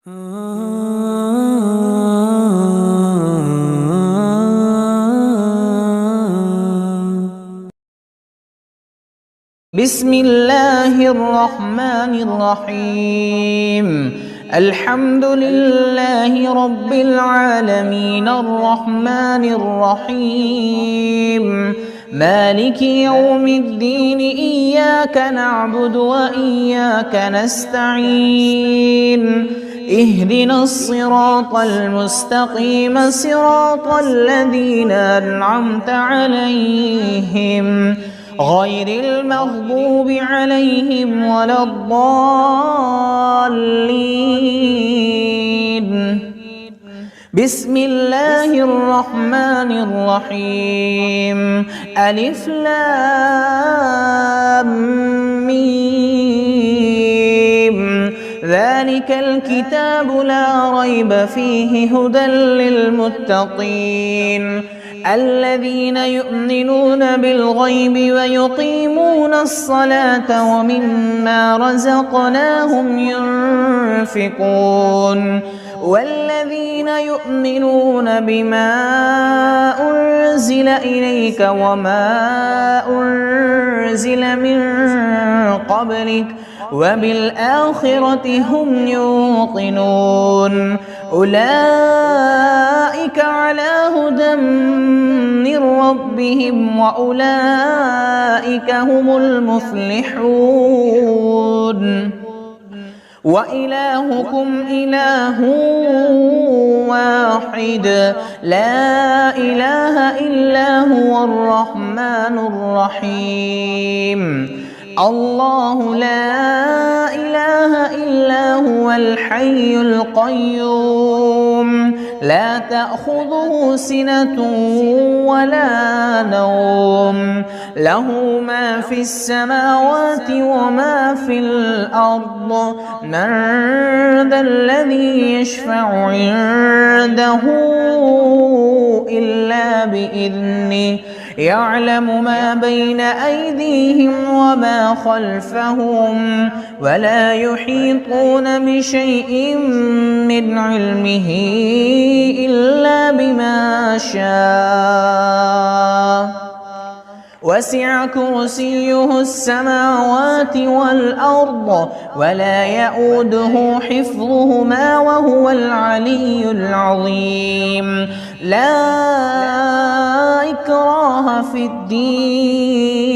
بسم الله الرحمن الرحيم. الحمد لله رب العالمين الرحمن الرحيم مالك يوم الدين. إياك نعبد وإياك نستعين. اهدنا الصراط المستقيم صراط الذين أنعمت عليهم غير المغضوب عليهم ولا الضالين. بسم الله الرحمن الرحيم. ألف لام ميم. ذلك الكتاب لا ريب فيه هدى للمتقين الذين يؤمنون بالغيب ويقيمون الصلاة ومما رزقناهم ينفقون والذين يؤمنون بما أنزل إليك وما أنزل من قبلك وبالآخرة هم يوقنون. أولئك على هدى من ربهم وأولئك هم المفلحون. وإلهكم إله واحد لا إله إلا هو الرحمن الرحيم. الله لا إله إلا هو الحي القيوم لا تأخذه سنة ولا نوم له ما في السماوات وما في الأرض. من ذا الذي يشفع عنده إلا بإذنه يعلم ما بين أيديهم وما خلفهم ولا يحيطون بشيء من علمه إلا بما شاء. وسع كرسيه السماوات والأرض ولا يؤوده حفظهما وهو العلي العظيم. لا إكراه في الدين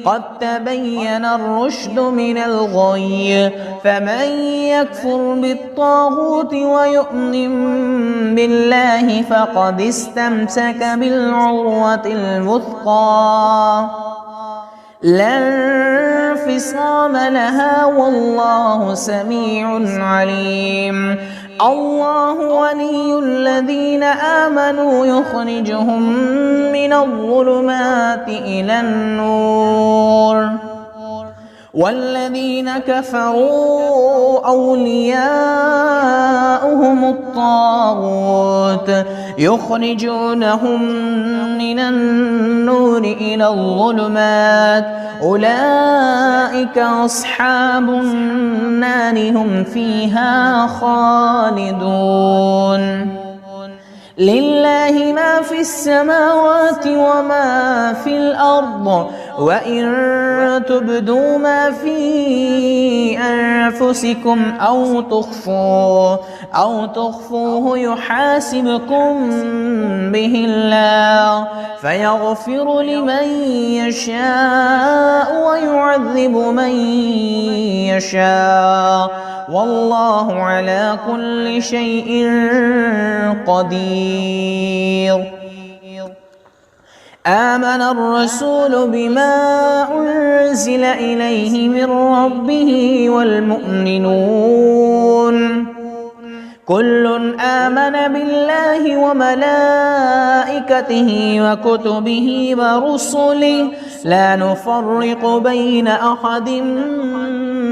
قد تبين الرشد من الغي. فمن يكفر بالطاغوت ويؤمن بالله فقد استمسك بالعروة الوثقى لا انفصام لها والله سميع عليم. الله ولي الذين آمنوا يخرجهم من الظلمات إلى النور والذين كفروا أولياؤهم الطاغوت يخرجونهم من النور إلى الظلمات. أولئك أصحاب النار هم فيها خالدون. لله ما في السماوات وما في الأرض وإن تبدوا ما في أنفسكم أو تخفوه يحاسبكم به الله فيغفر لمن يشاء ويعذب من يشاء والله على كل شيء قدير. آمن الرسول بما أنزل إليه من ربه والمؤمنون كل آمن بالله وملائكته وكتبه ورسله لا نفرق بين أحد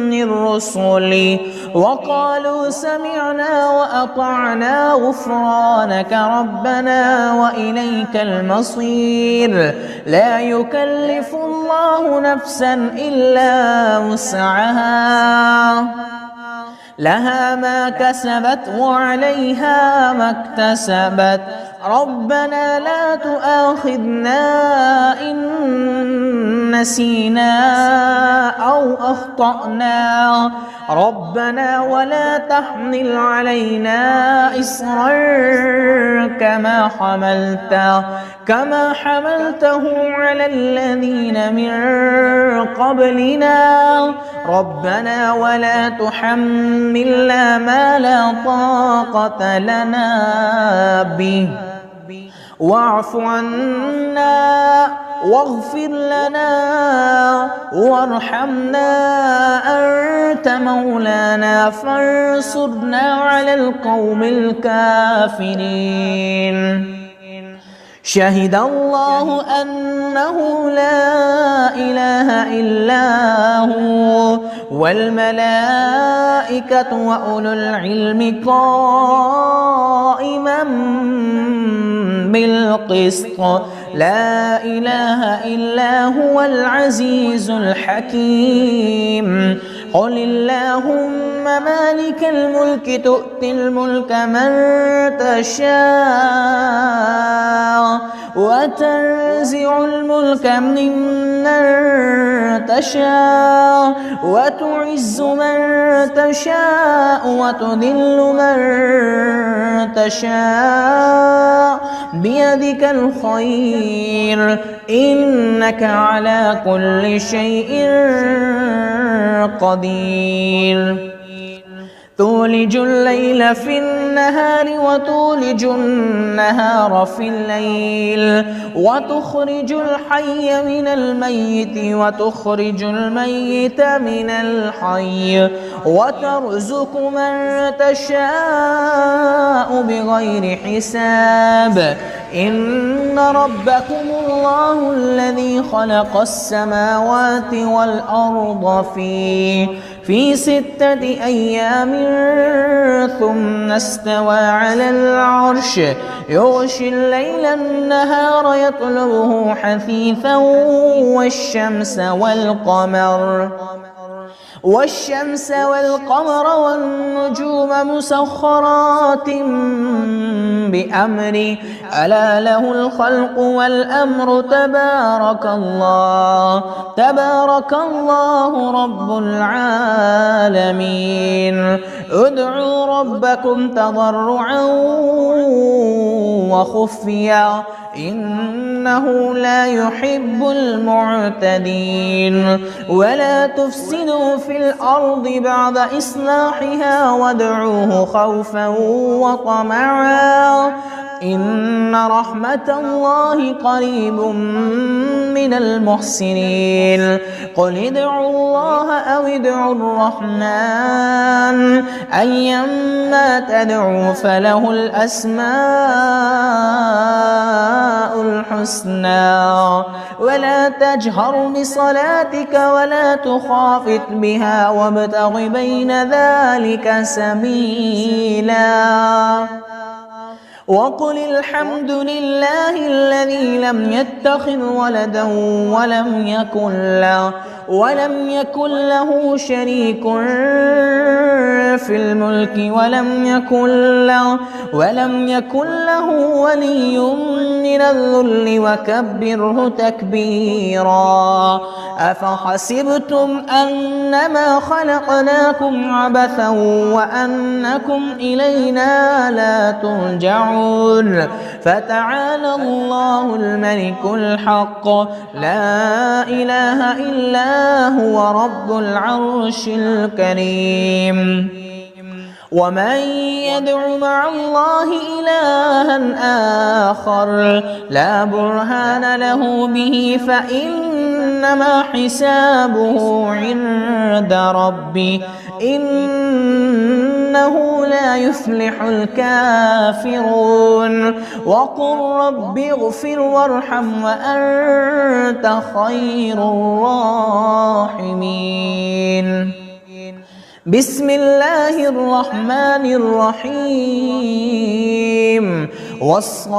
من رسله وقالوا سمعنا وأطعنا غفرانك ربنا وإليك المصير. لا يكلف الله نفسا إلا وسعها لها ما كسبت وعليها ما اكتسبت ربنا لا تؤاخذنا إن نسينا أو أخطأنا ربنا ولا تحمل علينا إصرا كما حملته على الذين من قبلنا ربنا ولا تحملنا ما لا طاقة لنا به واعف عنا واغفر لنا وارحمنا أنت مولانا فانصرنا على القوم الكافرين شهد الله أنه لا إله إلا هو والملائكة وأولو العلم قائما بالقسط لا إله إلا هو العزيز الحكيم قل اللهم مالك الملك تؤتي الملك من تشاء وتنزع الملك ممن تشاء وتعز من تشاء وتذل من تشاء بيدك الخير إنك على كل شيء قدير تولج الليل في النهار وتولج النهار في الليل وتخرج الحي من الميت وتخرج الميت من الحي وترزق من تشاء بغير حساب إن ربكم الله الذي خلق السماوات والأرض في 6 أيام ثم استوى على العرش يغشي الليل النهار يطلبه حثيثا والشمس والقمر والنجوم مسخرات بأمره ألا له الخلق والأمر تبارك الله رب العالمين ادعوا ربكم تضرعا وخفيا إنه لا يحب المعتدين ولا تفسدوا في الأرض بعد إصلاحها وادعوه خوفا وطمعا إن رحمة الله قريب من المحسنين قل ادعوا الله أو ادعوا الرحمن أيما تدعوا فله الأسماء الحسنى ولا تجهر بصلاتك ولا تخافت بها وابتغ بين ذلك سبيلا وقل الحمد لله الذي لم يتخذ ولدا ولم يكن له شريك في الملك ولم يكن له ولي من الذل وكبره تكبيرا أفحسبتم أنما خلقناكم عبثا وأنكم إلينا لا ترجعون فتعالى الله الملك الحق لا إله إلا هو رب العرش الكريم ومن يدع مع الله إلها آخر لا برهان له به فإنما حسابه عند ربه إنه لا يفلح الكافرون وقل رب اغفر وارحم وأنت خير الراحمين بسم الله الرحمن الرحيم والصافات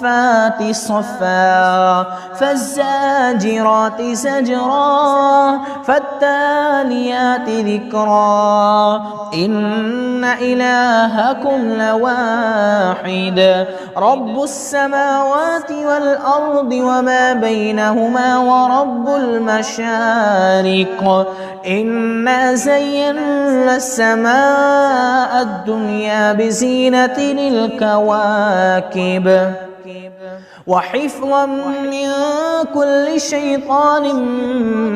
والصفات صفا فالزاجرات زجرا فالتاليات ذكرا إن إلهكم لواحد رب السماوات والأرض وما بينهما ورب المشارق إنا زينا السماء الدنيا بزينة الكواكب وحفظا من كل شيطان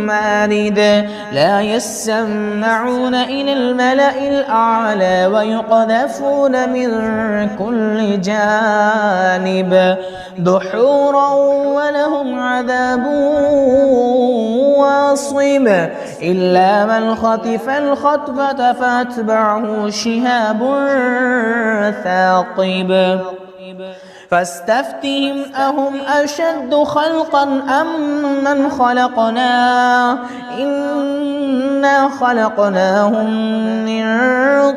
مارد لا يسمعون إلى الملأ الأعلى ويقذفون من كل جانب دحورا ولهم عذاب واصب إلا من خطف الخطفة فأتبعه شهاب ثاقب فاستفتهم أهم أشد خلقا أم من خلقنا إنا خلقناهم من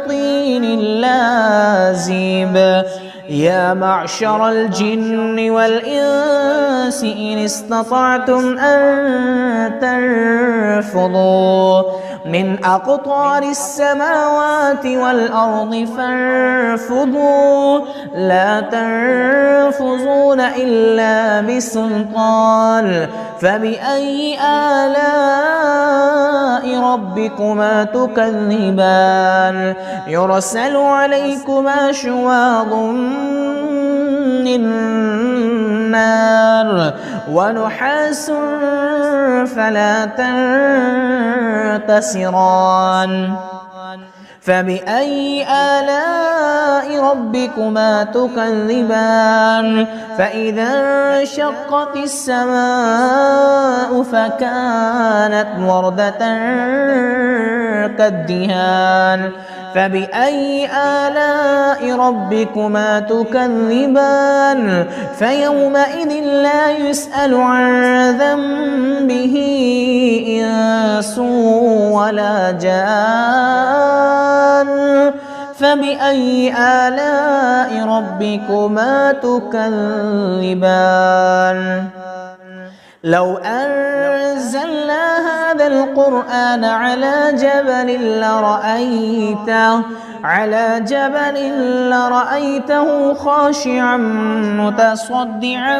طين لازب يا معشر الجن والإنس إن استطعتم أن تنفضوا من أقطار السماوات والأرض فانفضوا لا تنفذون إلا بسلطان فبأي آلاء ربكما تكذبان يرسل عليكما شواظ من نار ونحاس فلا تنتصران فبأي آلاء ربكما تكذبان فإذا انشقت السماء فكانت وردة كالدهان فبأي آلاء ربكما تكذبان فيومئذ لا يسأل عن ذنبه إنس ولا جان فبأي آلاء ربكما تكذبان لو أنزلنا هذا القرآن على جبل لرأيته خاشعا متصدعا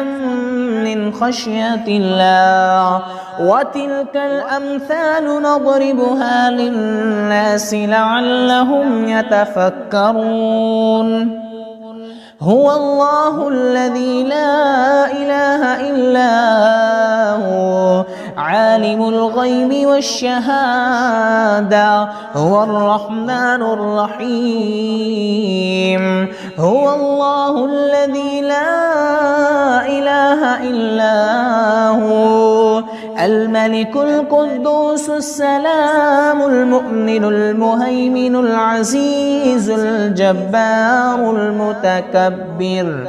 من خشية الله وتلك الأمثال نضربها للناس لعلهم يتفكرون هو الله الذي لا إله إلا هو عالم الغيب والشهادة هو الرحمن الرحيم هو الله الذي لا إله إلا هو الملك القدوس السلام المؤمن المهيمن العزيز الجبار المتكبر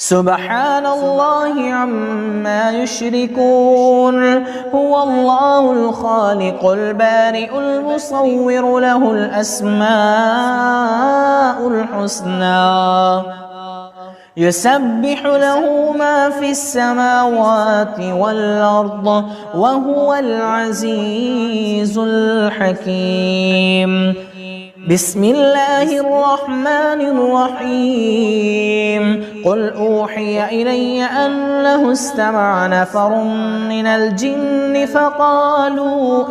سبحان الله عما يشركون هو الله الخالق البارئ المصور له الأسماء الحسنى يسبح له ما في السماوات والأرض وهو العزيز الحكيم بسم الله الرحمن الرحيم قل أوحي إلي أنه استمع نفر من الجن فقالوا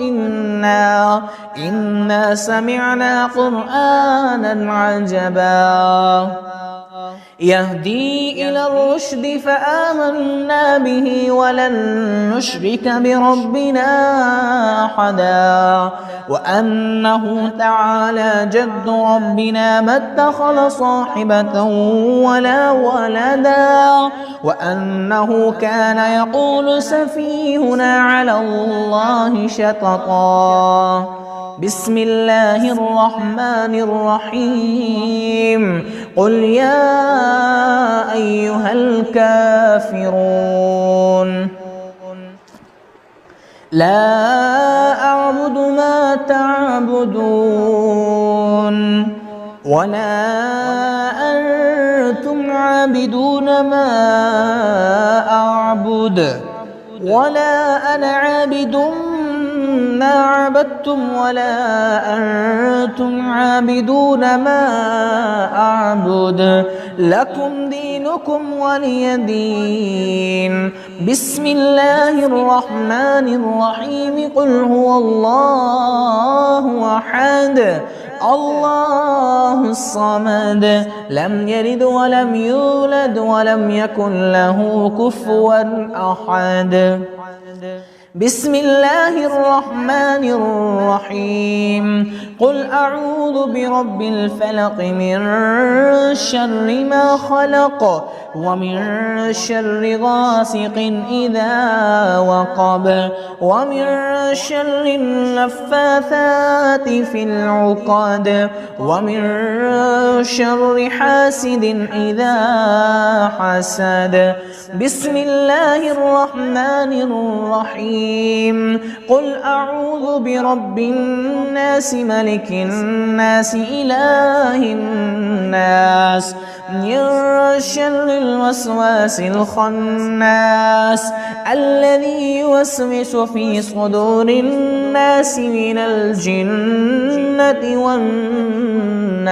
إنا سمعنا قرآنا عجبا يهدي إلى الرشد فآمنا به ولن نشرك بربنا أحدا وأنه تعالى جد ربنا ما اتخذ صاحبة ولا ولدا وأنه كان يقول سفيهنا على الله شططا بسم الله الرحمن الرحيم قل يا أيها الكافرون لا أعبد ما تعبدون ولا أنتم عابدون عابدون ما أعبد ولا أنا عابد ما عبدتم ولا أنتم عابدون ما أعبد لكم دينكم ولي دين. بسم الله الرحمن الرحيم. قل هو الله أحد الله الصمد لم يلد ولم يولد ولم يكن له كفوا أحد. بسم الله الرحمن الرحيم. قل أعوذ برب الفلق من شر ما خلق ومن شر غاسق إذا وقب ومن شر النفاثات في العقد ومن شر حاسد إذا حسد. بسم الله الرحمن الرحيم. قل أعوذ برب الناس ملك الناس إله الناس من شر الوسواس الخناس الذي يوسوس في صدور الناس من الجنة والناس.